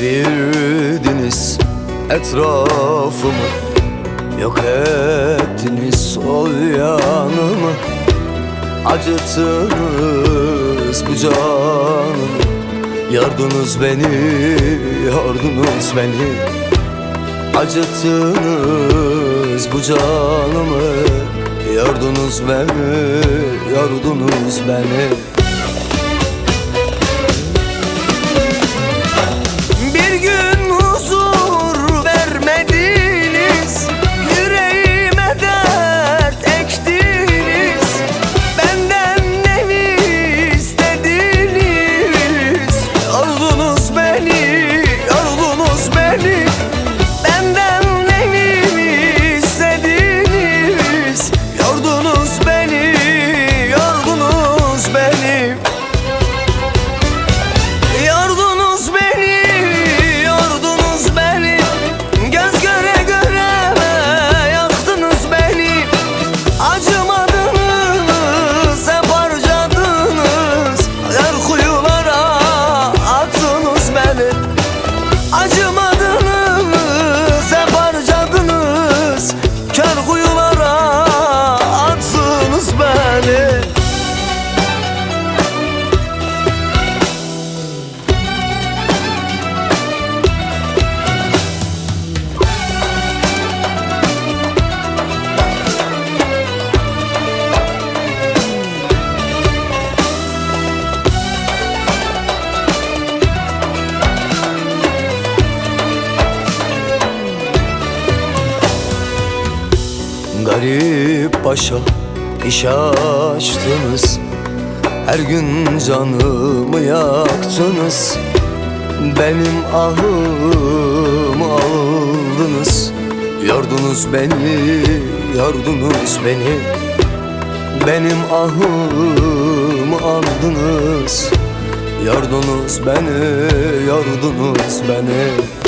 Çevirdiniz etrafımı, yok ettiniz sol yanımı. Acıttınız bu canımı, yordunuz beni, yordunuz beni. Acıttınız bu canımı, yordunuz beni, yordunuz beni. Bir gün huzur vermediniz, yüreğime dert ektiniz. Benden ne istediniz? Yordunuz beni, yordunuz beni. Benden ne istediniz? Yordunuz beni, yordunuz beni. Yordunuz beni, yordunuz beni. Göz göre göre yaktınız beni. Acımadınız, hep harcadınız. Her kuyulara attınız beni. Acımadınız, hep harcadınız. Kör kuyulara attınız beni. Garip başa iş açtınız, her gün canımı yaktınız. Benim ahımı aldınız, yordunuz beni, yordunuz beni. Benim ahımı aldınız, yordunuz beni, yordunuz beni.